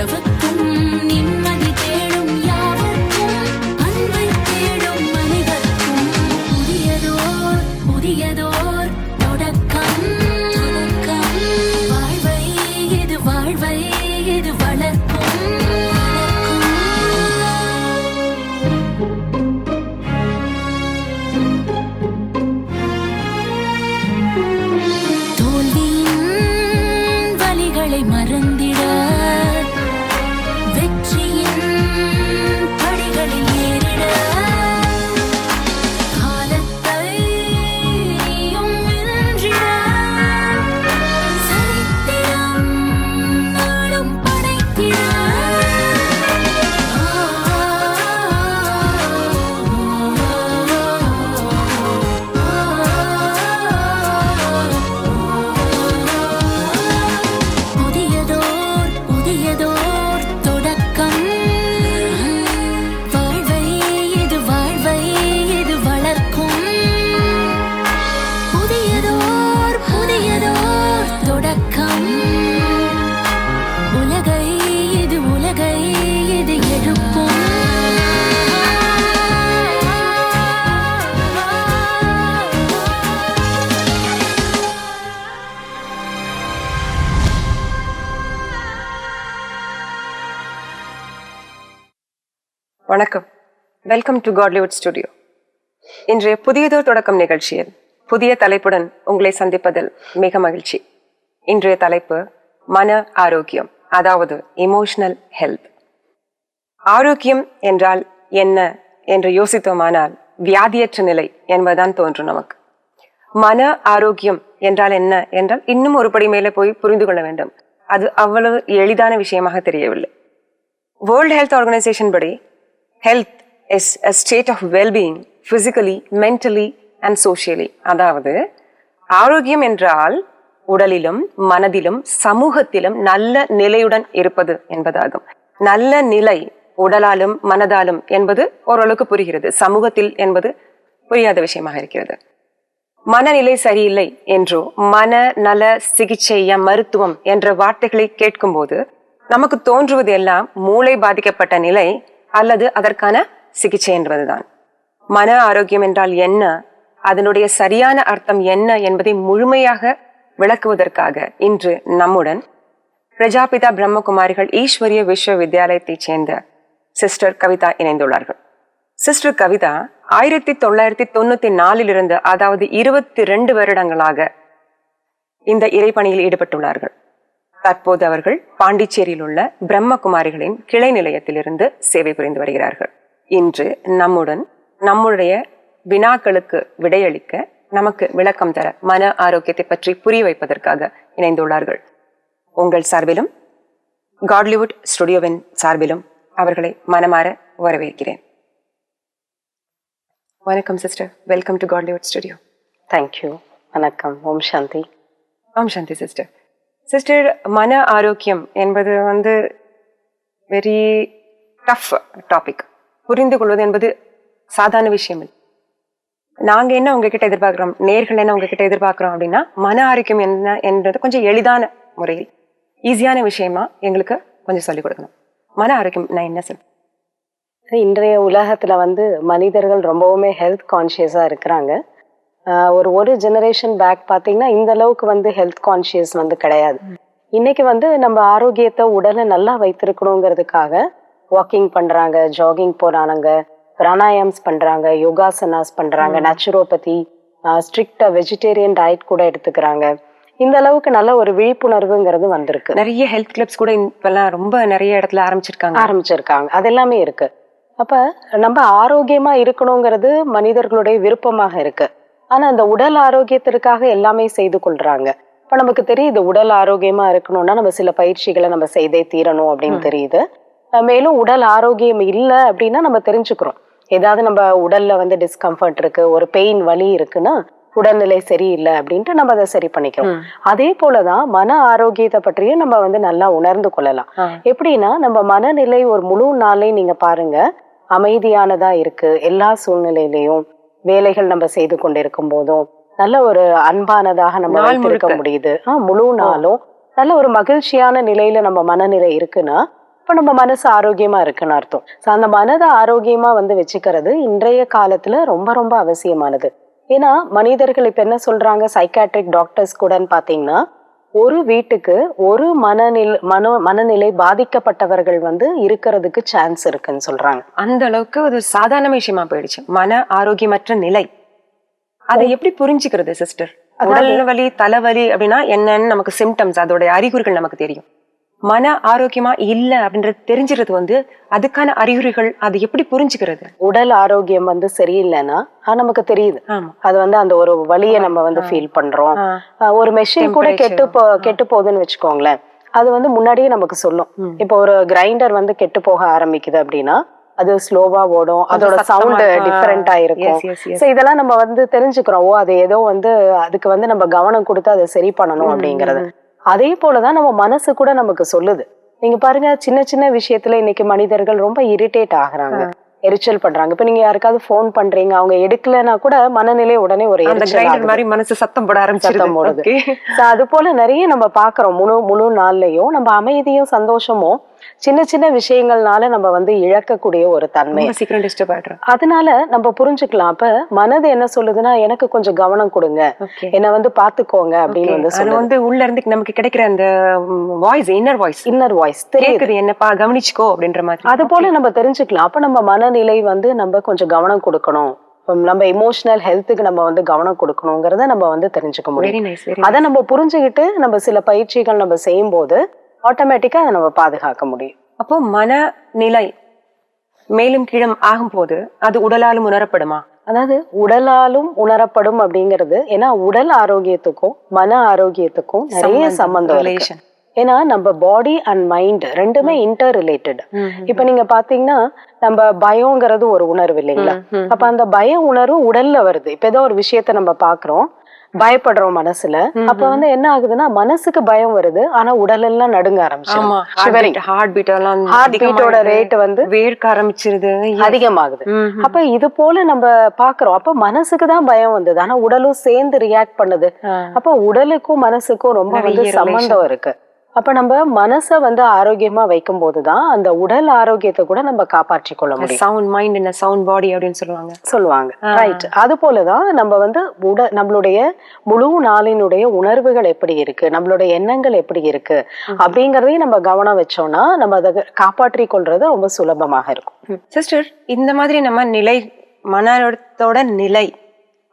உறவுக்கும் நிம்மதி தேடும் யாவர்க்கும் அன்பை தேடும் மனிதர்க்கும் புதியதோர் தொடக்கம். வாழ்வை இது வளர்க்கும். தோல்வியின் வலிகளை மறந்திட வெற்றியின் படிகளில் ஏறிட காலத்தையும் வென்றிட சரித்திரம் நாளும் படைத்திட. புதியதோர் தொடக்கம். வாழ்வை இது வளர்க்கும். புதியதோர் தொடக்கம். உலகை இது எழுப்பும். வணக்கம். Welcome to Godlywood studio. இன்றைய புதியதோர் தொடக்கம் நிகழ்ச்சியில் புதிய தலைப்புடன் உங்களை சந்திப்பதில் மிக மகிழ்ச்சி. இன்றைய தலைப்பு மன ஆரோக்கியம், அதாவது எமோஷனல் ஹெல்த். ஆரோக்கியம் என்றால் என்ன என்று யோசித்தோமானால் வியாதியற்ற நிலை என்பதுதான் தோன்றும் நமக்கு. மன ஆரோக்கியம் என்றால் என்ன என்றால் இன்னும் ஒரு படி மேலே போய் புரிந்து கொள்ள வேண்டும். அது அவ்வளவு எளிதான விஷயமாக தெரியவில்லை. வேர்ல்ட் ஹெல்த் ஆர்கனைசேஷன் படி health is a state of well-being physically, mentally and socially. அதாவது ஆரோக்கியம் என்றால் உடலிலும் மனதிலும் சமூகத்திலும் நல்ல நிலையுடன் இருப்பது என்பதாகும். நல்ல நிலை உடலாலும் மனதாலும் என்பது ஓரளவுக்கு புரிகிறது. சமூகத்தில் என்பது புரியாத விஷயமாக இருக்கிறது. மனநிலை சரியில்லை என்றோ மனநல சிகிச்சை மருத்துவம் என்ற வார்த்தைகளை கேட்கும் போது நமக்கு தோன்றுவது எல்லாம் மூளை பாதிக்கப்பட்ட நிலை அல்லது அதற்கான சிகிச்சை என்பதுதான். மன ஆரோக்கியம் என்றால் என்ன, அதனுடைய சரியான அர்த்தம் என்ன என்பதை முழுமையாக விளக்குவதற்காக இன்று நம்முடன் பிரஜாபிதா பிரம்மகுமாரிகள் ஈஸ்வரிய விஸ்வவித்யாலயத்தைச் சேர்ந்த சிஸ்டர் கவிதா இணைந்துள்ளார்கள். சிஸ்டர் கவிதா 1994 அதாவது 22 வருடங்களாக இந்த இறைப்பணியில் ஈடுபட்டுள்ளார்கள். தற்போது அவர்கள் பாண்டிச்சேரியில் உள்ள பிரம்மகுமாரிகளின் கிளை நிலையத்திலிருந்து சேவை புரிந்து வருகிறார்கள். இன்று நம்முடைய வினாக்களுக்கு விடையளிக்க, நமக்கு விளக்கம் தர, மன ஆரோக்கியத்தை பற்றி புரிய வைப்பதற்காக இணைந்துள்ளார்கள். உங்கள் சார்பிலும் காட்லிவுட் ஸ்டுடியோவின் சார்பிலும் அவர்களை மனமாற வரவேற்கிறேன். வணக்கம் sister, welcome to Godlywood studio. Thank you. வணக்கம். ஓம் சாந்தி. ஓம் சாந்தி சிஸ்டர். சிஸ்டர், மன ஆரோக்கியம் என்பது வெரி டஃப் டாபிக். புரிந்து கொள்வது என்பது சாதாரண விஷயம் இல்லை. நாங்கள் என்ன உங்ககிட்ட எதிர்பார்க்குறோம், நேர்கள் என்ன உங்ககிட்ட எதிர்பார்க்குறோம் அப்படின்னா, மன ஆரோக்கியம் என்ன என்றது கொஞ்சம் எளிதான முறையில் ஈஸியான விஷயமா எங்களுக்கு கொஞ்சம் சொல்லிக் கொடுக்கணும். மன ஆரோக்கியம் நான் என்ன சொல்றேன்? இன்றைய உலகத்துல மனிதர்கள் ரொம்பவுமே ஹெல்த் கான்ஷியஸா இருக்கிறாங்க. ஒரு ஜெனரேஷன் பேக் பார்த்தீங்கன்னா இந்த அளவுக்கு ஹெல்த் கான்ஷியஸ் கிடையாது. இன்னைக்கு நம்ம ஆரோக்கியத்தை உடலை நல்லா வைத்திருக்கணுங்கிறதுக்காக வாக்கிங் பண்றாங்க, ஜாகிங் போறாங்க, பிராணாயாம்ஸ் பண்றாங்க, யோகாசனாஸ் பண்றாங்க, நேச்சுரோபதி, ஸ்ட்ரிக்டா வெஜிடேரியன் டயட் கூட எடுத்துக்கிறாங்க. இந்த அளவுக்கு நல்ல ஒரு விழிப்புணர்வுங்கிறது வந்திருக்கு. நிறைய ஹெல்த் கிளப்ஸ் கூட இப்பெல்லாம் ரொம்ப நிறைய இடத்துல ஆரம்பிச்சிருக்காங்க. அது எல்லாமே இருக்கு. அப்ப நம்ம ஆரோக்கியமா இருக்கணுங்கிறது மனிதர்களுடைய விருப்பமாக இருக்கு. ஆனா அந்த உடல் ஆரோக்கியத்திற்காக எல்லாமே செய்து கொள்றாங்க. இப்ப நமக்கு தெரியுது உடல் ஆரோக்கியமா இருக்கணும்னா நம்ம சில பயிற்சிகளை நம்ம செய்தே தீரணும் அப்படின்னு தெரியுது. மேலும் உடல் ஆரோக்கியம் இல்லை அப்படின்னா நம்ம தெரிஞ்சுக்கிறோம். ஏதாவது நம்ம உடல்ல டிஸ்கம்ஃபர்ட் இருக்கு, ஒரு பெயின் வலி இருக்குன்னா உடல்நிலை சரியில்லை அப்படின்ட்டு நம்ம அதை சரி பண்ணிக்கிறோம். அதே போலதான் மன ஆரோக்கியத்தை பற்றியும் நம்ம நல்லா உணர்ந்து கொள்ளலாம். எப்படின்னா நம்ம மனநிலை ஒரு முழு நாளை நீங்க பாருங்க அமைதியானதா இருக்கு. எல்லா சூழ்நிலையிலையும் வேலைகள் நம்ம செய்து கொண்டிருக்கும் போதும் நல்ல ஒரு அன்பானதாக நம்ம இருக்க முடியுது. முழு நாளும் நல்ல ஒரு மகிழ்ச்சியான நிலையில நம்ம மனநிலை இருக்குன்னா இப்ப நம்ம மனசு ஆரோக்கியமா இருக்குன்னு அர்த்தம். அந்த மனதை ஆரோக்கியமா வச்சுக்கிறது இன்றைய காலத்துல ரொம்ப ரொம்ப அவசியமானது. ஏன்னா மனிதர்கள் இப்ப என்ன சொல்றாங்க, சைக்காட்ரிக் டாக்டர்ஸ் கூடன்னு பாத்தீங்கன்னா, ஒரு வீட்டுக்கு ஒரு மனநிலை பாதிக்கப்பட்டவர்கள் இருக்கிறதுக்கு சான்ஸ் இருக்குன்னு சொல்றாங்க. அந்த அளவுக்கு ஒரு சாதாரண விஷயமா போயிடுச்சு மன ஆரோக்கியமற்ற நிலை. அதை எப்படி புரிஞ்சுக்கிறது சிஸ்டர்? உடல் வலி, தலைவலி அப்படின்னா என்னன்னு நமக்கு சிம்டம்ஸ், அதோட அறிகுறிகள் நமக்கு தெரியும். மன ஆரோக்கியமா இல்ல அப்படின்றது தெரிஞ்சிருது அதுக்கான அறிகுறிகள், அது எப்படி புரிஞ்சுக்கிறது? உடல் ஆரோக்கியம் சரியில்லைன்னா நமக்கு தெரியுது. அது அந்த ஒரு வலியை நம்ம ஃபீல் பண்றோம். ஒரு மெஷின் கூட கெட்டு போகுதுன்னு வச்சுக்கோங்களேன், அது முன்னாடியே நமக்கு சொல்லும். இப்போ ஒரு கிரைண்டர் கெட்டு போக ஆரம்பிக்குது அப்படின்னா அது ஸ்லோவா ஓடும், அதோட சவுண்ட் டிஃபரெண்டா இருக்கும். சோ இதெல்லாம் நம்ம தெரிஞ்சுக்கிறோம். அது ஏதோ அதுக்கு நம்ம கவனம் கொடுத்து அதை சரி பண்ணணும் அப்படிங்கறது. அதே போலதான் நம்ம மனசு கூட நமக்கு சொல்லுது. நீங்க பாருங்க, சின்ன சின்ன விஷயத்துல இன்னைக்கு மனிதர்கள் ரொம்ப இரிட்டேட் ஆகுறாங்க, எரிச்சல் பண்றாங்க. இப்ப நீங்க யாருக்காவது போன் பண்றீங்க, அவங்க எடுக்கலன்னா கூட மனநிலை உடனே ஒரு எரிச்சல் மாதிரி மனசு சத்தம் போட ஆரம்பிச்சிருது. அது போல நிறைய நம்ம பாக்குறோம். முழு நாள்லயும் நம்ம அமைதியும் சந்தோஷமும் சின்ன சின்ன விஷயங்கள்னால நம்ம இழக்கக்கூடிய ஒரு தன்மை. அதனால நம்ம புரிஞ்சுக்கலாம். அப்ப மனது என்ன சொல்லுதுன்னா, எனக்கு கொஞ்சம் கவனம் கொடுங்க, என்ன பாத்துக்கோங்க அப்படின்னு உள்ள இருந்து நமக்கு கிடைக்கிற அந்த வாய்ஸ், இன்னர் வாய்ஸ் தெரியுது, என்னப்பா கவனிச்சுக்கோ அப்படின்ற மாதிரி. அது போல நம்ம தெரிஞ்சுக்கலாம். அப்ப நம்ம மனநிலை நம்ம கொஞ்சம் கவனம் கொடுக்கணும், நம்ம எமோஷனல் ஹெல்த்துக்கு நம்ம கவனம் கொடுக்கணுங்கிறத நம்ம தெரிஞ்சுக்க முடியும். அதை நம்ம புரிஞ்சுக்கிட்டு நம்ம சில பயிற்சிகள் நம்ம செய்யும் போது ஆட்டோமேட்டிக்கா அதை நம்ம பாதுகாக்க முடியும். அப்போ மனநிலை மேலும் கீழும் ஆகும் போது அது உடலாலும் உணரப்படுமா? அதாவது உடலாலும் உணரப்படும் அப்படிங்கிறது, ஏன்னா உடல் ஆரோக்கியத்துக்கும் மன ஆரோக்கியத்துக்கும் நிறைய சம்பந்தம் இருக்கு. ஏன்னா நம்ம பாடி அண்ட் மைண்ட் ரெண்டுமே இன்டர் ரிலேட்டட். இப்ப நீங்க பாத்தீங்கன்னா, நம்ம பயம்ங்கிறது ஒரு உணர்வு இல்லைங்களா? அப்ப அந்த பய உணர்வு உடல்ல வருது. இப்ப ஏதோ ஒரு விஷயத்த நம்ம பாக்குறோம், பயப்படுறோம் மனசுல. அப்ப என்ன ஆகுதுன்னா, மனசுக்கு பயம் வருது, ஆனா உடல் எல்லாம் நடுங்க ஆரம்பிச்சிருது. ஹார்ட் பீட்டோட ரேட் வேர்க்க ஆரம்பிச்சிருது, அதிகமாகுது. அப்ப இது போல நம்ம பாக்குறோம். அப்ப மனசுக்கு தான் பயம் வந்தது, ஆனா உடலும் சேர்ந்து ரியாக்ட் பண்ணுது. அப்ப உடலுக்கும் மனசுக்கும் ரொம்ப சம்பந்தம் இருக்கு. அப்ப நம்ம மனசை ஆரோக்கியமா வைக்கும் போதுதான் அந்த உடல் ஆரோக்கியத்தை கூட நம்ம காப்பாற்றி கொள்ள முடியும். சவுண்ட் மைண்ட் இன் சவுண்ட் பாடி அப்படின்னு சொல்லுவாங்க. ரைட். அது போலதான் நம்ம நம்மளுடைய முழு நாளினுடைய உணர்வுகள் எப்படி இருக்கு, நம்மளுடைய எண்ணங்கள் எப்படி இருக்கு அப்படிங்கறதையும் நம்ம கவனம் வச்சோம்னா நம்ம அதை காப்பாற்றி கொள்றது ரொம்ப சுலபமாக இருக்கும். சிஸ்டர், இந்த மாதிரி நம்ம நிலை, மனத்தோட நிலை,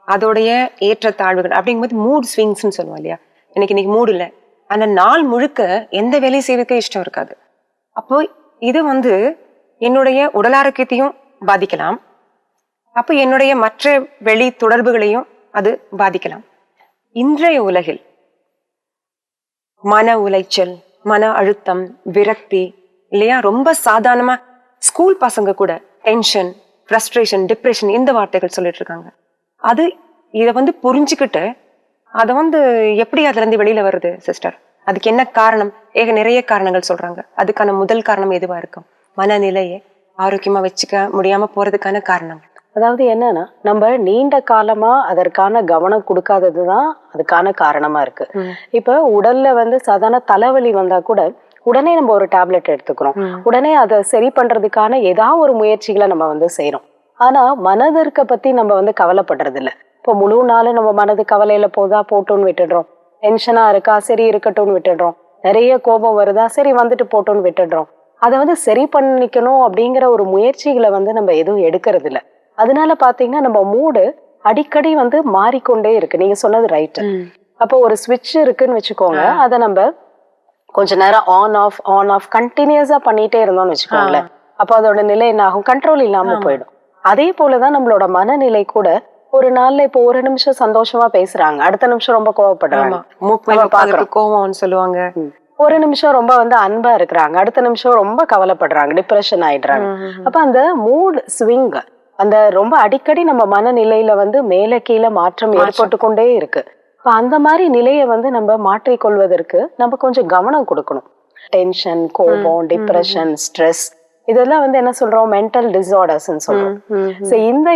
அதோடைய ஏற்றத்தாழ்வுகள் அப்படிங்கும்போது மூட் ஸ்விங்ஸ்ன்னு சொல்லுவோம் இல்லையா? இன்னைக்கு மூடு இல்லை, அந்த நாள் முழுக்க எந்த வேலையை செய்வதற்கு இஷ்டம் இருக்காது. அப்போ இது என்னுடைய உடல் ஆரோக்கியத்தையும் பாதிக்கலாம், அப்போ என்னுடைய மற்ற வெளி தொடர்புகளையும் அது பாதிக்கலாம். இன்றைய உலகில் மன உளைச்சல், மன அழுத்தம், விரக்தி இல்லையா, ரொம்ப சாதாரணமா ஸ்கூல் பசங்க கூட டென்ஷன், ஃப்ரஸ்ட்ரேஷன், டிப்ரெஷன் இந்த வார்த்தைகள் சொல்லிட்டு இருக்காங்க. அது இதை புரிஞ்சுக்கிட்டு அதை எப்படி அதுல இருந்து வெளியில வருது சிஸ்டர்? அதுக்கு என்ன காரணம்? நிறைய காரணங்கள் சொல்றாங்க. அதுக்கான முதல் காரணம் எதுவா இருக்கும்? மனநிலையை ஆரோக்கியமா வச்சுக்க முடியாம போறதுக்கான காரணம். அதாவது என்னன்னா, நம்ம நீண்ட காலமா அதற்கான கவனம் கொடுக்காததுதான் அதுக்கான காரணமா இருக்கு. இப்ப உடல்ல சாதாரண தலைவலி வந்தா கூட உடனே நம்ம ஒரு டேப்லெட் எடுத்துக்கிறோம், உடனே அதை சரி பண்றதுக்கான ஏதாவது ஒரு முயற்சிகளை நம்ம செய்யறோம். ஆனா மனதிற்க பத்தி நம்ம கவலைப்படுறது இல்ல. இப்போ முழு நாள் நம்ம மனது கவலையில போட்டுன்னு விட்டுடுறோம். டென்ஷனா இருக்கா, சரி இருக்கட்டும்னு விட்டுடுறோம். நிறைய கோபம் வருதா, சரி வந்துட்டு போட்டோன்னு விட்டுடுறோம். அதை சரி பண்ணிக்கணும் அப்படிங்கிற ஒரு முயற்சிகளை நம்ம எதுவும் எடுக்கிறது இல்ல. அதனால பாத்தீங்கன்னா நம்ம மூடு அடிக்கடி மாறிக்கொண்டே இருக்கு. நீங்க சொன்னது ரைட். அப்போ ஒரு ஸ்விட்ச் இருக்குன்னு வச்சுக்கோங்க, அதை நம்ம கொஞ்ச நேரம் ஆன் ஆஃப் கண்டினியூஸா பண்ணிட்டே இருந்தோம்னு வச்சுக்கோங்களேன், அப்போ அதோட நிலை என்ன ஆகும்? கண்ட்ரோல் இல்லாம போயிடும். அதே போலதான் நம்மளோட மனநிலை கூட. ஒரு நாள்ல இப்போ ஒரு நிமிஷம் சந்தோஷமா பேசுறாங்க, அடுத்த நிமிஷம் ரொம்ப கோவப்படுறாங்க, சொல்லுவாங்க. ஒரு நிமிஷம் ரொம்ப அன்பா இருக்கிறாங்க, அடுத்த நிமிஷம் ரொம்ப கவலைப்படுறாங்க, டிப்ரெஷன் ஆயிடுறாங்க. அப்ப அந்த மூட் ஸ்விங், அந்த ரொம்ப அடிக்கடி நம்ம மனநிலையில மேல கீழே மாற்றம் ஏற்பட்டு கொண்டே இருக்கு. இப்ப அந்த மாதிரி நிலையை நம்ம மாற்றிக்கொள்வதற்கு நம்ம கொஞ்சம் கவனம் கொடுக்கணும். டென்ஷன், கோபம், டிப்ரெஷன், ஸ்ட்ரெஸ் இதெல்லாம் என்ன சொல்றோம், மென்டல் டிசார்டர்ஸ் சொல்றோம்.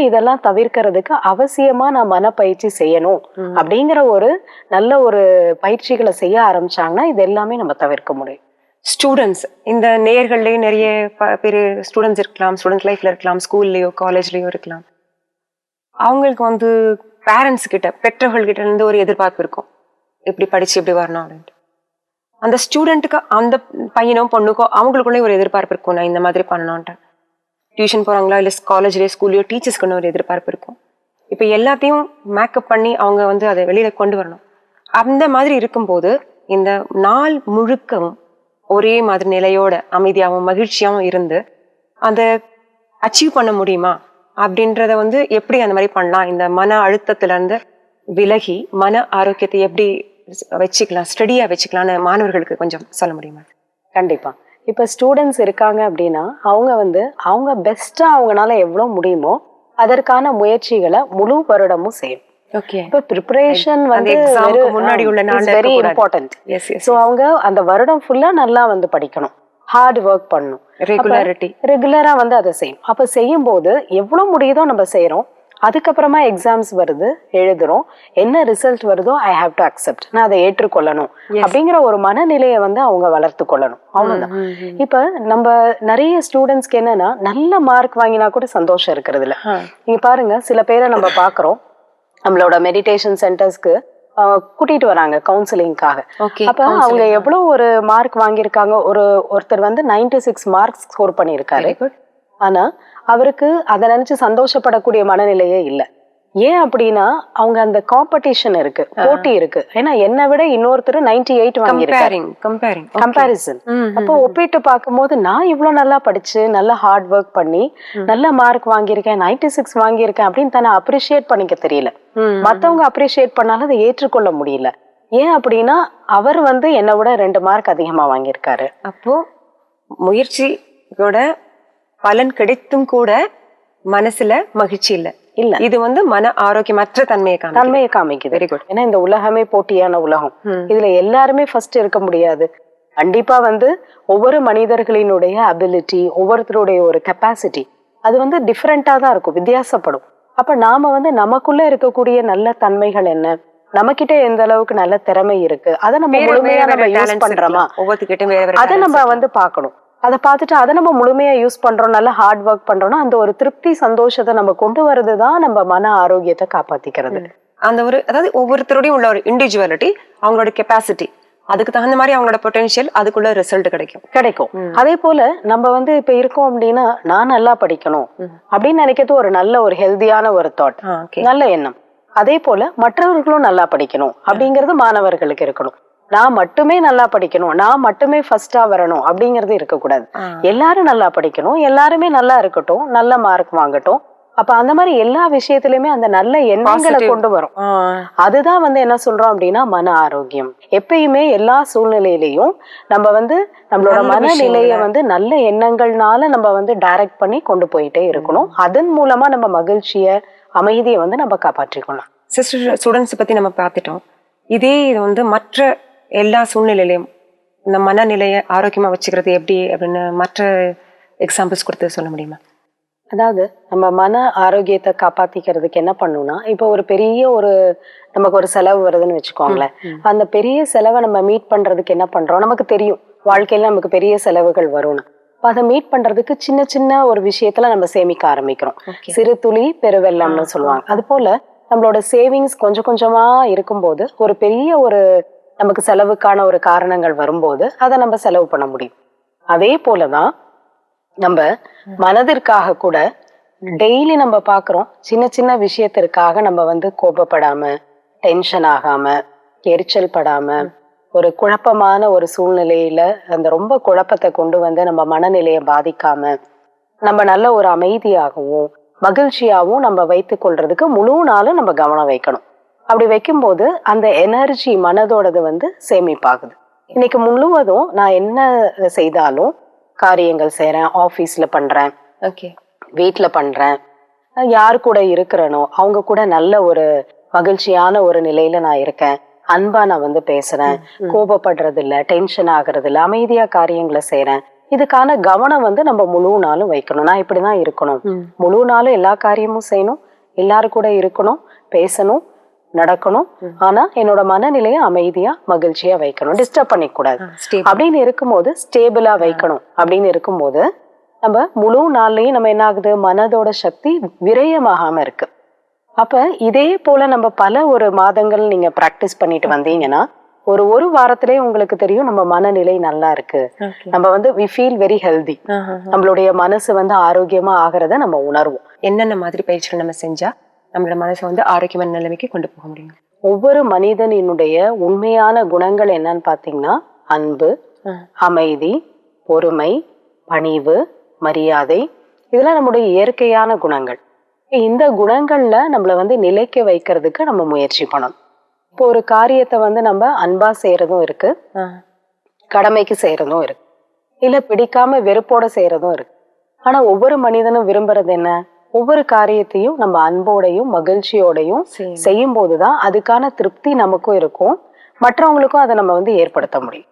இதெல்லாம் தவிர்க்கிறதுக்கு அவசியமா நான் மனப்பயிற்சி செய்யணும் அப்படிங்கிற ஒரு நல்ல ஒரு பயிற்சிகளை செய்ய ஆரம்பிச்சாங்கன்னா இது எல்லாமே நம்ம தவிர்க்க முடியும். ஸ்டூடெண்ட்ஸ் இந்த நேயர்கள்லயே நிறைய பேர் ஸ்டூடெண்ட்ஸ் இருக்கலாம், ஸ்டூடெண்ட் லைஃப்ல இருக்கலாம், ஸ்கூல்லயோ காலேஜ்லயோ இருக்கலாம். அவங்களுக்கு வந்து பேரண்ட்ஸ் கிட்ட, பெற்றோர்கள் கிட்ட இருந்து ஒரு எதிர்பார்ப்பு இருக்கும், இப்படி படிச்சு இப்படி வரணும் அப்படின்ட்டு. அந்த ஸ்டூடெண்ட்டுக்கு, அந்த பையனோ பொண்ணுக்கோ அவங்களுக்குள்ளே ஒரு எதிர்பார்ப்பு இருக்கும், நான் இந்த மாதிரி பண்ணணும்ட்டு. டியூஷன் போறாங்களா இல்லை காலேஜ்லயோ ஸ்கூல்லையோ டீச்சர்ஸ்க்குன்னு ஒரு எதிர்பார்ப்பு இருக்கும். இப்போ எல்லாத்தையும் மேக்கப் பண்ணி அவங்க வந்து அதை வெளியில கொண்டு வரணும். அந்த மாதிரி இருக்கும்போது இந்த நாள் முழுக்கவும் ஒரே மாதிரி நிலையோட அமைதியாகவும் மகிழ்ச்சியாகவும் இருந்து அதை அச்சீவ் பண்ண முடியுமா அப்படின்றத வந்து எப்படி அந்த மாதிரி பண்ணலாம், இந்த மன அழுத்தத்துல இருந்து விலகி மன ஆரோக்கியத்தை எப்படி வச்சுக்கலாம், ஸ்டடியா வச்சுக்கலாம்னு மாணவர்களுக்கு கொஞ்சம் சொல்ல முடியுமா? கண்டிப்பா. இப்ப ஸ்டூடெண்ட்ஸ் இருக்காங்க அப்படின்னா அவங்க வந்து அவங்க பெஸ்டா அவங்களால எவ்வளவு முடியுமோ அதற்கான முயற்சிகளை முழு வருடமும் செய்யும். ஓகே. இப்ப ப்ரிப்பரேஷன் வந்து முன்னாடி உள்ள வெரி இம்பார்ட்டன்ட். சோ அவங்க அந்த வருடம் ஃபுல்லா நல்லா வந்து படிக்கணும், ஹார்ட் ஒர்க் பண்ணணும், ரெகுலரா வந்து அதை செய்யும். அப்ப செய்யும் போது எவ்வளவு முடியுதோ நம்ம செய்யறோம். அதுக்கப்புறமா எக்ஸாம்ஸ் வருது, எழுதுறோம், என்ன ரிசல்ட் வருதோ ஐ ஹாவ் டு அக்செப்ட், நான் அதை ஏற்றுக்கொள்ளணும் அப்படிங்கிற ஒரு மனநிலையை வந்து அவங்க வளர்த்து கொள்ளணும். அவ்வளவுதான். இப்ப நம்ம நிறைய ஸ்டூடெண்ட்ஸ்க்கு என்னன்னா நல்ல மார்க் வாங்கினா கூட சந்தோஷம் இருக்கிறது இல்ல. நீங்க பாருங்க, சில பேரை நம்ம பாக்குறோம் நம்மளோட மெடிடேஷன் சென்டர்ஸ்க்கு கூட்டிட்டு வராங்க கவுன்சிலிங்காக. அப்ப அவங்க எவ்வளவு ஒரு மார்க் வாங்கியிருக்காங்க, ஒருத்தர் வந்து 96 மார்க்ஸ் ஸ்கோர் பண்ணியிருக்காரு. ஆனா அவருக்கு அதை நினைச்சு சந்தோஷப்படக்கூடிய மனநிலையே இல்லை. ஏன் அப்படின்னா அவங்க அந்த காம்படிஷன் இருக்கு, போட்டி இருக்கு. ஏன்னா என்னை விட இன்னொருத்தர் 98 வாங்கியிருக்காரு, கம்பேரிசன். அப்போ ஒப்பிட்டு பார்க்கும்போது நான் இவ்வளவு நல்லா படிச்சு நல்லா ஹார்ட் ஒர்க் பண்ணி நல்ல மார்க் வாங்கியிருக்கேன், 96 வாங்கியிருக்கேன் அப்படின்னு தன்னை அப்ரிஷியேட் பண்ணிக்க தெரியல. மத்தவங்க அப்ரிஷியேட் பண்ணாலும் அதை ஏற்றுக்கொள்ள முடியல. ஏன் அப்படின்னா அவர் வந்து என்னை விட 2 மார்க் அதிகமா வாங்கியிருக்காரு. அப்போ முயற்சியோட பலன் கிடைத்தும் கூட மனசுல மகிழ்ச்சி இல்ல. இது வந்து மன ஆரோக்கியமற்ற தன்மையை காமிக்குது. Very good. ஏன்னா இந்த உலகமே போட்டியான உலகம். இதுல எல்லாருமே ஃபர்ஸ்ட் இருக்க முடியாது. கண்டிப்பா வந்து ஒவ்வொரு மனிதர்களினுடைய அபிலிட்டி, ஒவ்வொருத்தருடைய ஒரு கெப்பாசிட்டி அது வந்து டிஃப்ரெண்டா தான் இருக்கும், வித்தியாசப்படும். அப்ப நாம வந்து நமக்குள்ள இருக்கக்கூடிய நல்ல தன்மைகள் என்ன, நம்ம கிட்ட எந்த அளவுக்கு நல்ல திறமை இருக்கு, அதை நம்ம முழுமையா நம்ம யூஸ் பண்றோமா, அதை நம்ம வந்து பார்க்கணும். அதை பார்த்துட்டு அதை நம்ம முழுமையா யூஸ் பண்றோம், நல்லா ஹார்ட் ஒர்க் பண்றோம்னா அந்த ஒரு திருப்தி சந்தோஷத்தை நம்ம கொண்டு வர்றதுதான் நம்ம மன ஆரோக்கியத்தை காப்பாத்திக்கிறது. அந்த ஒரு, அதாவது ஒவ்வொருத்தருடையும் உள்ள ஒரு இண்டிவிஜுவாலிட்டி, அவங்களோட கெப்பாசிட்டி, அதுக்கு தகுந்த மாதிரி அவங்களோட பொட்டன்ஷியல், அதுக்குள்ள ரிசல்ட் கிடைக்கும். அதே போல நம்ம வந்து இப்ப இருக்கோம் அப்படின்னா நான் நல்லா படிக்கணும் அப்படின்னு நினைக்கிறது ஒரு நல்ல ஒரு ஹெல்தியான ஒரு தாட், நல்ல எண்ணம். அதே போல மற்றவர்களும் நல்லா படிக்கணும் அப்படிங்கிறது மாணவர்களுக்கு இருக்கணும். நான் மட்டுமே நல்லா படிக்கணும், நான் மட்டுமே ஃபர்ஸ்டா வரணும் அப்படிங்கிறது இருக்கக்கூடாது. எல்லாரும் நல்லா படிக்கணும், எல்லாருமே நல்லா இருக்கட்டும், நல்ல மார்க் வாங்கட்டும். அப்ப அந்த மாதிரி எல்லா விஷயத்திலுமே அந்த நல்ல எண்ணங்களை கொண்டு வரும். அதுதான் வந்து என்ன சொல்றோம் அப்படின்னா மன ஆரோக்கியம். எப்பயுமே எல்லா சூழ்நிலையிலையும் நம்ம வந்து நம்மளோட மனநிலைய வந்து நல்ல எண்ணங்கள்னால நம்ம வந்து டைரக்ட் பண்ணி கொண்டு போயிட்டே இருக்கணும். அதன் மூலமா நம்ம மகிழ்ச்சிய, அமைதியை வந்து நம்ம காப்பாற்றிக்கணும். சிஸ்டர், ஸ்டூடெண்ட்ஸ் பத்தி நம்ம பார்த்துட்டோம். இதே இது வந்து மற்ற எல்லா சூழ்நிலையிலையும் இந்த மனநிலையை ஆரோக்கியமா வச்சுக்கிறது எப்படி அப்படின்னு மற்ற எக்ஸாம்பிள்ஸ் கொடுத்து சொல்ல முடியுமா? அதாவது நம்ம மன ஆரோக்கியத்தை காப்பாத்திக்கிறதுக்கு என்ன பண்ணணும்னா, இப்போ ஒரு பெரிய நமக்கு ஒரு செலவு வருதுன்னு வச்சுக்கோங்களேன். அந்த பெரிய செலவை நம்ம மீட் பண்றதுக்கு என்ன பண்றோம், நமக்கு தெரியும் வாழ்க்கையில நமக்கு பெரிய செலவுகள் வரும்னு. அதை மீட் பண்றதுக்கு சின்ன சின்ன ஒரு விஷயத்துல நம்ம சேமிக்க ஆரம்பிக்கிறோம். சிறு துளி பெருவெள்ளம்னு சொல்லுவாங்க. அது போல நம்மளோட சேவிங்ஸ் கொஞ்சம் கொஞ்சமா இருக்கும்போது ஒரு பெரிய நமக்கு செலவுக்கான ஒரு காரணங்கள் வரும்போது அதை நம்ம செலவு பண்ண முடியும். அதே போலதான் நம்ம மனதிற்காக கூட டெய்லி நம்ம பாக்குறோம், சின்ன சின்ன விஷயத்திற்காக நம்ம வந்து கோபப்படாம, டென்ஷன் ஆகாம, எரிச்சல் படாம, ஒரு குழப்பமான ஒரு சூழ்நிலையில அந்த ரொம்ப குழப்பத்தை கொண்டு வந்து நம்ம மனநிலையை பாதிக்காம நம்ம நல்ல ஒரு அமைதியாகவும் மகிழ்ச்சியாகவும் நம்ம வைத்துக் கொள்றதுக்கு முழு நாளும் நம்ம கவனம் வைக்கணும். அப்படி வைக்கும்போது அந்த எனர்ஜி மனதோடது வந்து சேமிப்பாகுது. இன்னைக்கு முழுவதும் நான் என்ன செய்தாலும், காரியங்கள் செய்யறேன், ஆபீஸ்ல பண்றேன், வீட்டுல பண்றேன், யாரு கூட இருக்கிறனோ அவங்க கூட நல்ல ஒரு மகிழ்ச்சியான ஒரு நிலையில நான் இருக்கேன், அன்பா நான் வந்து பேசுறேன், கோபப்படுறது இல்ல, டென்ஷன் ஆகுறது இல்ல, அமைதியா காரியங்களை செய்யறேன். இதுக்கான கவனம் வந்து நம்ம முழு நாளும் வைக்கணும். நான் இப்படிதான் இருக்கணும், முழு நாளும் எல்லா காரியமும் செய்யணும், எல்லாரும் கூட இருக்கணும், பேசணும், நடக்கணும். ஆனா என்னோட மனநிலையை அமைதியா மகிழ்ச்சியா வைக்கணும், டிஸ்டர்ப் பண்ணிக்க கூடாது அப்படின்னு இருக்கும்போது, ஸ்டேபிளா வைக்கணும் அப்படின்னு இருக்கும்போது நம்ம முழு நாள்லயும் நம்ம என்ன ஆகுது, மனதோட சக்தி விரயமாகாம இருக்கு. அப்ப இதே போல நம்ம பல ஒரு மாதங்கள் நீங்க பிராக்டிஸ் பண்ணிட்டு வந்தீங்கன்னா ஒரு வாரத்திலே உங்களுக்கு தெரியும் நம்ம மனநிலை நல்லா இருக்கு, நம்ம வந்து we feel very healthy, நம்மளுடைய மனசு வந்து ஆரோக்கியமா ஆகிறத நம்ம உணர்வோம். என்னென்ன மாதிரி பயிற்சிகள் நம்ம செஞ்சா நம்மளோட மனசை வந்து ஆரோக்கியமான நிலைமைக்கு கொண்டு போக முடியும்? ஒவ்வொரு மனிதனினுடைய உண்மையான குணங்கள் என்னன்னு பாத்தீங்கன்னா அன்பு, அமைதி, பொறுமை, பணிவு, மரியாதை, இதெல்லாம் நம்முடைய இயற்கையான குணங்கள். இந்த குணங்கள்ல நம்மள வந்து நிலைக்க வைக்கிறதுக்கு நம்ம முயற்சி பண்ணணும். இப்போ ஒரு காரியத்தை வந்து நம்ம அன்பா செய்யறதும் இருக்கு, கடமைக்கு செய்யறதும் இருக்கு, இல்ல பிடிக்காம வெறுப்போட செய்யறதும் இருக்கு. ஆனா ஒவ்வொரு மனிதனும் விரும்புறது என்ன, ஒவ்வொரு காரியத்தையும் நம்ம அன்போடையும் மகிழ்ச்சியோடையும் செய்யும் போதுதான் அதுக்கான திருப்தி நமக்கும் இருக்கும், மற்றவங்களுக்கும் அதை நம்ம வந்து ஏற்படுத்த முடியும்.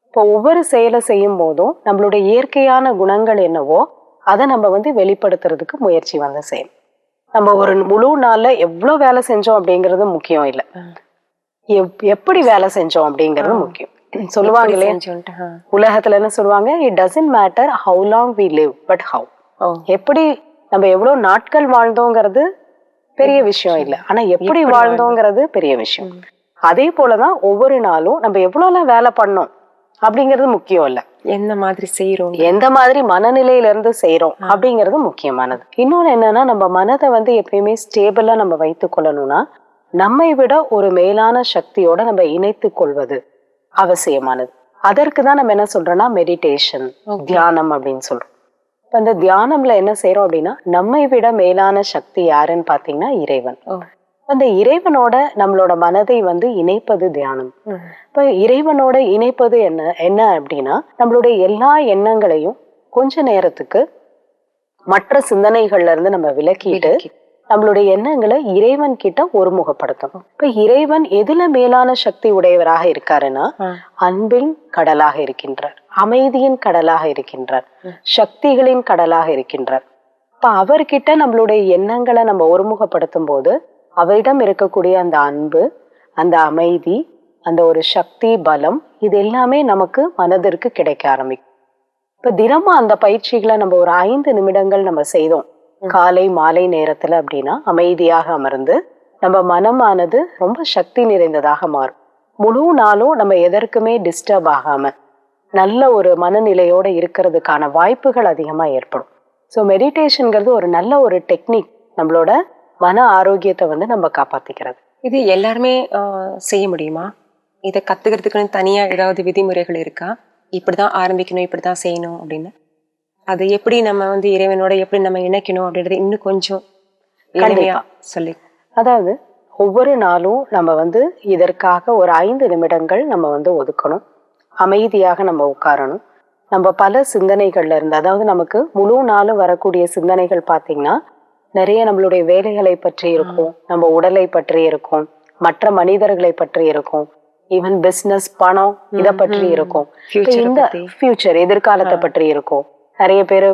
இப்போ ஒவ்வொரு செயலை செய்யும் போதும் நம்மளுடைய இயற்கையான குணங்கள் என்னவோ அதை நம்ம வந்து வெளிப்படுத்துறதுக்கு முயற்சி வந்து செய்யணும். நம்ம ஒரு முழு நாள்ல எவ்வளவு வேலை செஞ்சோம் அப்படிங்கிறது முக்கியம் இல்லை, எப்படி வேலை செஞ்சோம் அப்படிங்கிறது முக்கியம். சொல்லுவாங்க இல்லையா, உலகத்துல என்ன சொல்லுவாங்க, it doesn't matter how long we live but how. எப்படி நம்ம எவ்வளவு நாட்கள் வாழ்ந்தோங்கிறது பெரிய விஷயம் இல்லை, ஆனா எப்படி வாழ்ந்தோங்கிறது பெரிய விஷயம். அதே போலதான் ஒவ்வொரு நாளும் நம்ம எவ்வளவுலாம் வேலை பண்ணோம் அப்படிங்கிறது முக்கியம் இல்ல, எந்த மாதிரி செய்யறோம், எந்த மாதிரி மனநிலையில இருந்து செய்யறோம் அப்படிங்கிறது முக்கியமானது. இன்னொன்னு என்னன்னா, நம்ம மனதை வந்து எப்பயுமே ஸ்டேபிளா நம்ம வைத்துக் கொள்ளணும்னா நம்மை விட ஒரு மேலான சக்தியோட நம்ம இணைத்து கொள்வது அவசியமானது. அதற்கு தான் நம்ம என்ன சொல்றோம்னா மெடிடேஷன், தியானம் அப்படின்னு சொல்றோம். அந்த தியானம்ல என்ன செய்யறோம் அப்படின்னா, நம்மை விட மேலான சக்தி யாருன்னு பாத்தீங்கன்னா இறைவன். அந்த இறைவனோட நம்மளோட மனதை வந்து இணைப்பது தியானம். இப்ப இறைவனோட இணைப்பது என்ன அப்படின்னா, நம்மளுடைய எல்லா எண்ணங்களையும் கொஞ்ச நேரத்துக்கு மற்ற சிந்தனைகள்ல இருந்து நம்ம விலக்கிட்டு நம்மளுடைய எண்ணங்களை இறைவன் கிட்ட ஒருமுகப்படுத்தணும். இப்ப இறைவன் எதுல மேலான சக்தி உடையவராக இருக்காருன்னா, அன்பின் கடலாக இருக்கின்றார், அமைதியின் கடலாக இருக்கின்றார், சக்திகளின் கடலாக இருக்கின்றார். இப்ப அவர்கிட்ட நம்மளுடைய எண்ணங்களை நம்ம ஒருமுகப்படுத்தும் போது அவரிடம் இருக்கக்கூடிய அந்த அன்பு, அந்த அமைதி, அந்த ஒரு சக்தி, பலம், இது எல்லாமே நமக்கு மனதிற்கு கிடைக்க ஆரம்பிக்கும். இப்ப தினமும் அந்த பயிற்சிகளை நம்ம ஒரு 5 நிமிடங்கள் நம்ம செய்தோம் காலை மாலை நேரத்துல அப்படின்னா, அமைதியாக அமர்ந்து நம்ம மனமானது ரொம்ப சக்தி நிறைந்ததாக மாறும். முழு நாளும் நம்ம எதற்குமே டிஸ்டர்ப் ஆகாம நல்ல ஒரு மனநிலையோட இருக்கிறதுக்கான வாய்ப்புகள் அதிகமா ஏற்படும். ஸோ மெடிடேஷன்ங்கிறது ஒரு நல்ல ஒரு டெக்னிக், நம்மளோட மன ஆரோக்கியத்தை வந்து நம்ம காப்பாத்திக்கிறது. இது எல்லாருமே செய்ய முடியுமா? இதை கத்துக்கிறதுக்குன்னு தனியா ஏதாவது விதிமுறைகள் இருக்கா? இப்படிதான் ஆரம்பிக்கணும், இப்படிதான் செய்யணும் அப்படின்னு? அது எப்படி நம்ம வந்து இறைவனோட எப்படி நம்ம இணைக்கணும் அப்படின்றது இன்னும் கொஞ்சம் எளிமையா சொல்லி. அதாவது ஒவ்வொரு நாளும் நம்ம வந்து இதற்காக ஒரு 5 நிமிடங்கள் நம்ம வந்து ஒதுக்கணும், அமைதியாக நம்ம உட்காரணும். நம்ம பல சிந்தனைகள்ல இருந்து, அதாவது நமக்கு முழு நாளும் வரக்கூடிய சிந்தனைகள் பாத்தீங்கன்னா நிறைய நம்மளுடைய வேலைகளை பற்றி இருக்கும், நம்ம உடலை பற்றி இருக்கும், மற்ற மனிதர்களை பற்றி இருக்கும், ஈவன் பிசினஸ், பணம், இதை பற்றி இருக்கும், இந்த ஃபியூச்சர், எதிர்காலத்தை பற்றி இருக்கும். நிறைய பேரு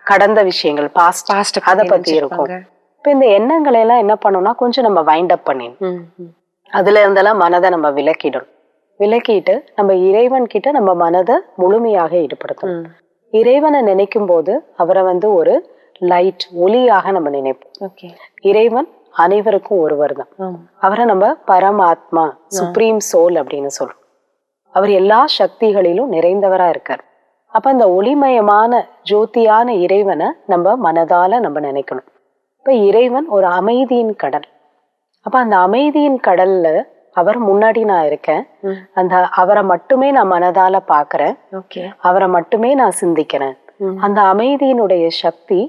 கடந்த விஷயங்கள், பாஸ்ட், அதை பத்தி இருக்கும். இப்ப இந்த எண்ணங்களை எல்லாம் என்ன பண்ணணும்னா கொஞ்சம் நம்ம வைண்ட் அப் பண்ணிடணும். அதுல இருந்தெல்லாம் மனதை நம்ம விலக்கிட்டு நம்ம இறைவன் கிட்ட நம்ம மனதை முழுமையாக ஈடுபடுத்தணும். இறைவனை நினைக்கும் போது அவரை வந்து ஒரு லைட், ஒளியாக நம்ம நினைப்போம். இறைவன் அனைவருக்கும் ஒருவர் தான். அவரை நம்ம பரமாத்மா, சுப்ரீம் சோல் அப்படின்னு சொல்றோம். அவர் எல்லா சக்திகளிலும் நிறைந்தவரா இருக்கார். அப்ப அந்த ஒளிமயமான ஜோதியான இறைவனை நம்ம மனதால நம்ம நினைக்கணும். இப்ப இறைவன் ஒரு அமைதியின் கடல். அப்ப அந்த அமைதியின் கடல்ல அவர் முன்னாடி நான் இருக்கேன், அந்த அவரை மட்டுமே நான் மனதால பாக்குறேன், அவரை மட்டுமே நான் சிந்திக்கிறேன். அந்த அமைதியினுடைய சக்தி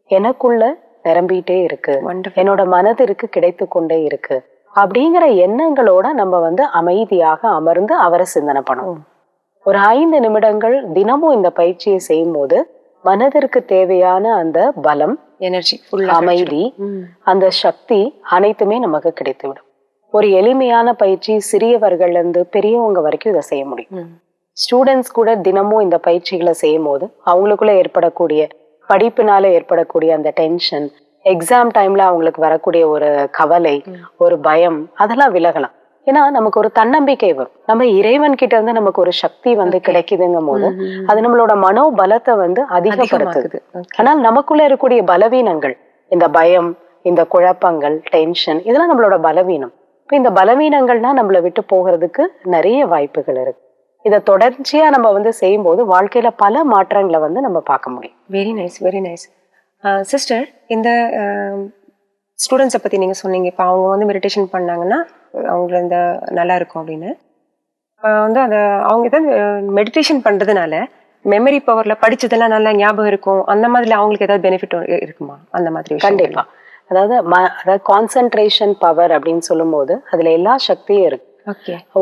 எனக்குள்ள நிரம்பிட்டே இருக்கு, என்னோட மனதிற்கு கிடைத்து கொண்டே இருக்கு அப்படிங்கிற எண்ணங்களோட நம்ம வந்து அமைதியாக அமர்ந்து அவரை சிந்தனை பண்ணுவோம். ஒரு 5 நிமிடங்கள் தினமும் இந்த பயிற்சியை செய்யும் போது மனதிற்கு தேவையான அந்த பலம், எனர்ஜி, அமைதி, அந்த சக்தி அனைத்துமே நமக்கு கிடைத்துவிடும். ஒரு எளிமையான பயிற்சி, சிறியவர்கள்ல இருந்து பெரியவங்க வரைக்கும் இதை செய்ய முடியும். ஸ்டூடெண்ட்ஸ் கூட தினமும் இந்த பயிற்சிகளை செய்யும் போது அவங்களுக்குள்ள ஏற்படக்கூடிய படிப்பினால ஏற்படக்கூடிய அந்த டென்ஷன், எக்ஸாம் டைம்ல அவங்களுக்கு வரக்கூடிய ஒரு கவலை, ஒரு பயம், அதெல்லாம் விலகலாம். ஏன்னா நமக்கு ஒரு தன்னம்பிக்கை வரும். நம்ம இறைவன் கிட்ட இருந்து நமக்கு ஒரு சக்தி வந்து கிடைக்குதுங்கும் போது அது நம்மளோட மனோபலத்தை வந்து அதிகப்படுத்துது. ஆனால் நமக்குள்ள இருக்கக்கூடிய பலவீனங்கள், இந்த பயம், இந்த குழப்பங்கள், டென்ஷன், இதெல்லாம் நம்மளோட பலவீனம். இப்ப இந்த பலவீனங்கள்னா நம்மளை விட்டு போகிறதுக்கு நிறைய வாய்ப்புகள் இருக்கு. இதை தொடர்ச்சியா நம்ம வந்து செய்யும்போது வாழ்க்கையில பல மாற்றங்களை வந்து நம்ம பார்க்க முடியும். Very nice, very nice. Sister, இந்த ஸ்டூடெண்ட்ஸை பற்றி நீங்கள் சொன்னீங்க. இப்போ அவங்க வந்து மெடிடேஷன் பண்ணாங்கன்னா அவங்கள இந்த நல்லா இருக்கும் அப்படின்னு. வந்து அந்த அவங்க ஏதாவது மெடிடேஷன் பண்ணுறதுனால மெமரி பவரில் படித்ததெல்லாம் நல்லா ஞாபகம் இருக்கும், அந்த மாதிரி அவங்களுக்கு ஏதாவது பெனிஃபிட் இருக்குமா? அந்த மாதிரி கண்டிப்பா. அதாவது கான்சென்ட்ரேஷன் பவர் அப்படின்னு சொல்லும் போது அதுல எல்லா சக்தியும் இருக்கு.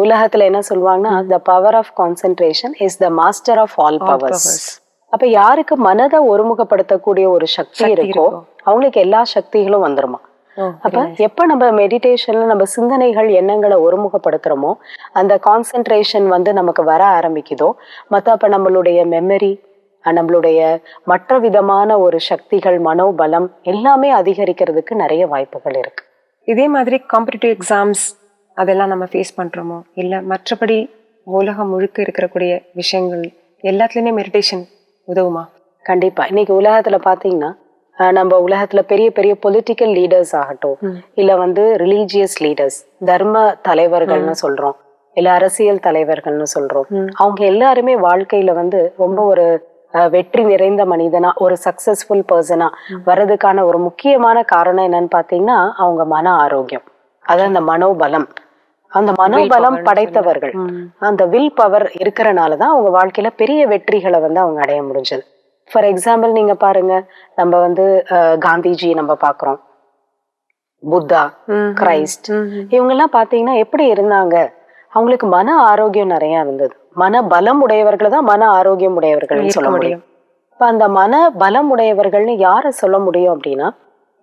உலகத்துல என்ன சொல்லுவாங்கன்னா, the power of concentration is the master of all powers. அப்ப யாருக்கு மனதை ஒருமுகப்படுத்தக்கூடிய ஒரு சக்தி இருக்கோ அவங்களுக்கு எல்லா சக்திகளும் வந்துருமா. அப்ப எப்ப நம்ம மெடிடேஷன்ல நம்ம சிந்தனைகள், எண்ணங்களை ஒருமுகப்படுத்துறோமோ அந்த கான்சென்ட்ரேஷன் வந்து நமக்கு வர ஆரம்பிக்குதோ, அப்ப நம்மளுடைய மெமரி, நம்மளுடைய மற்ற விதமான ஒரு சக்திகள், மனோபலம் எல்லாமே அதிகரிக்கிறதுக்கு நிறைய வாய்ப்புகள் இருக்கு. இதே மாதிரி காம்படிட்டிவ் எக்ஸாம்ஸ் அதெல்லாம் நம்ம ஃபேஸ் பண்றோமோ, இல்ல மற்றபடி உலகம் முழுக்க இருக்கக்கூடிய விஷயங்கள் எல்லாத்துலயுமே மெடிடேஷன் உதவுமா? கண்டிப்பா. இன்னைக்கு உலகத்துல பாத்தீங்கன்னா, நம்ம உலகத்துல பெரிய பெரிய பொலிட்டிக்கல் லீடர்ஸ் ஆகட்டும், இல்ல வந்து ரிலீஜியஸ் லீடர்ஸ், தர்ம தலைவர்கள்னு சொல்றோம், இல்ல அரசியல் தலைவர்கள்னு சொல்றோம், அவங்க எல்லாருமே வாழ்க்கையில வந்து ரொம்ப ஒரு வெற்றி நிறைந்த மனிதனா, ஒரு சக்சஸ்ஃபுல் பர்சனா வர்றதுக்கான ஒரு முக்கியமான காரணம் என்னன்னு பாத்தீங்கன்னா அவங்க மன ஆரோக்கியம், அதான் அந்த மனோபலம். அந்த மனோபலம் படைத்தவர்கள், அந்த வில் பவர் இருக்கிறனாலதான் அவங்க வாழ்க்கையில பெரிய வெற்றிகளை வந்து அவங்க அடைய முடிஞ்சது. ஃபார் எக்ஸாம்பிள் நீங்க பாருங்க, நம்ம வந்து காந்திஜி நம்ம பாக்குறோம், புத்தா, கிரைஸ்ட், இவங்க எல்லாம் பாத்தீங்கன்னா எப்படி இருந்தாங்க? அவங்களுக்கு மன ஆரோக்கியம் நிறைய இருந்தது. மன பலம் உடையவர்கள் தான் மன ஆரோக்கியம் உடையவர்கள் சொல்ல முடியும். இப்ப அந்த மன பலம் உடையவர்கள்னு யார சொல்ல முடியும் அப்படின்னா,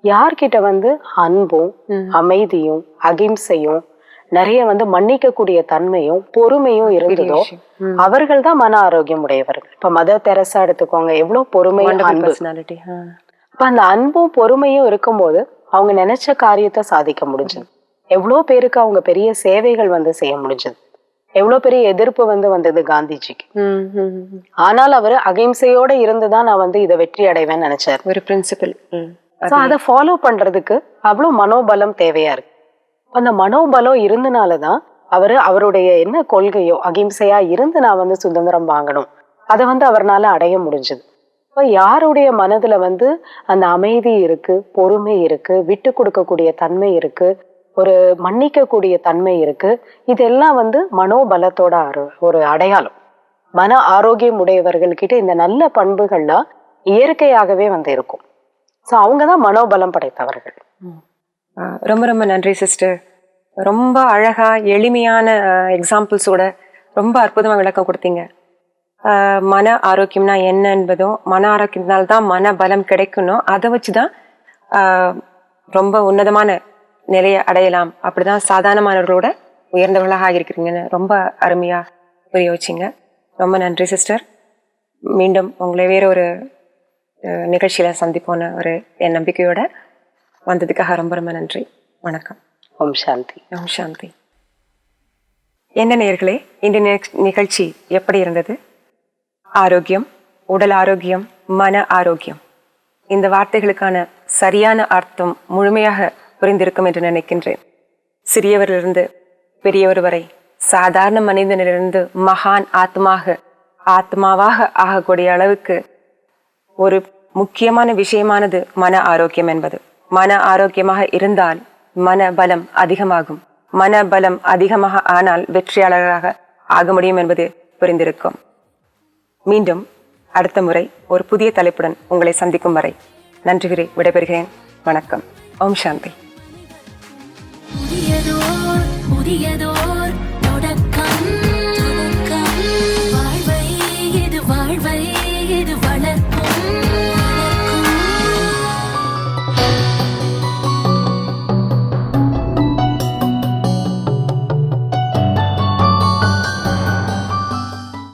யார்கிட்ட வந்து அன்பும் அமைதியும் அகிம்சையும் நிறைய வந்து மன்னிக்கக்கூடிய தன்மையும் பொறுமையும் இருந்ததோ அவர்கள் தான் மன ஆரோக்கியம் உடையவர்கள். இப்ப மதர் தெரசா எடுத்துக்கோங்க, எவ்வளவு பொறுமையும் அன்பு. இப்ப அந்த அன்பும் பொறுமையும் இருக்கும்போது அவங்க நினைச்ச காரியத்தை சாதிக்க முடிஞ்சது. எவ்வளவு பேருக்கு அவங்க பெரிய சேவைகள் வந்து செய்ய முடிஞ்சது. எவ்வளவு பெரிய எதிர்ப்பு வந்து வந்தது காந்திஜிக்கு. ஆனால் அவரு அகிம்சையோட இருந்துதான் நான் வந்து இதை வெற்றி அடைவேன்னு நினைச்சாரு. ஒரு பிரின்சிபல். அதை ஃபாலோ பண்றதுக்கு அவ்வளவு மனோபலம் தேவையா இருக்கு. அந்த மனோபலம் இருந்தனாலதான் அவருடைய என்ன கொள்கையோ அகிம்சையா இருந்து நான் வந்து சுதந்திரம் வாங்கணும், அதை வந்து அவர்னால அடைய முடிஞ்சது. இப்ப யாருடைய மனதுல வந்து அந்த அமைதி இருக்கு, பொறுமை இருக்கு, விட்டு கொடுக்கக்கூடிய தன்மை இருக்கு, ஒரு மன்னிக்கக்கூடிய தன்மை இருக்கு, இதெல்லாம் வந்து மனோபலத்தோட ஒரு அடையாளம். மன ஆரோக்கியம் உடையவர்கள் கிட்ட இந்த நல்ல பண்புகள்லாம் இயற்கையாகவே வந்து இருக்கும். ஸோ அவங்கதான் மனோபலம் படைத்தவர்கள். ரொம்ப ரொம்ப நன்றி சிஸ்டர். ரொம்ப அழகா எளிமையான எக்ஸாம்பிள்ஸோட ரொம்ப அற்புதமாக விளக்கம் கொடுத்தீங்க. மன ஆரோக்கியம்னா என்ன என்பதும், மன ஆரோக்கியத்தினால்தான் மன பலம் கிடைக்கணும், அதை வச்சுதான் ரொம்ப உன்னதமான நிலையை அடையலாம், அப்படிதான் சாதாரணமானவர்களோட உயர்ந்தவர்களாக ஆகியிருக்கிறீங்கன்னு ரொம்ப அருமையா புரிய வச்சிங்க. ரொம்ப நன்றி சிஸ்டர். மீண்டும் உங்களை வேற ஒரு நிகழ்ச்சியில சந்திப்போன ஒரு என் நம்பிக்கையோட வந்ததுக்காக ரொம்ப ரொம்ப நன்றி. வணக்கம். ஓம் சாந்தி. ஓம் சாந்தி. என்ன நேயர்களே, இந்த நிகழ்ச்சி எப்படி இருந்தது? ஆரோக்கியம், உடல் ஆரோக்கியம், மன ஆரோக்கியம், இந்த வார்த்தைகளுக்கான சரியான அர்த்தம் முழுமையாக புரிந்திருக்கும் என்று நினைக்கின்றேன். சிறியவரிலிருந்து பெரியவர் வரை, சாதாரண மனிதனிலிருந்து மகான் ஆத்மாவாக ஆகக்கூடிய அளவுக்கு ஒரு முக்கியமான விஷயமானது மன ஆரோக்கியம் என்பது. மன ஆரோக்கியமாக இருந்தால் மன பலம் அதிகமாகும். மன பலம் அதிகமாக ஆனால் வெற்றியாளராக ஆக முடியும் என்பது புரிந்திருக்கும். மீண்டும் அடுத்த முறை ஒரு புதிய தலைப்புடன் உங்களை சந்திக்கும் வரை நன்றி கூறி விடைபெறுகிறேன். வணக்கம். ஓம் சாந்தி. புதியதோர் தொடக்கம், வாழ்வை இது வாழ்வை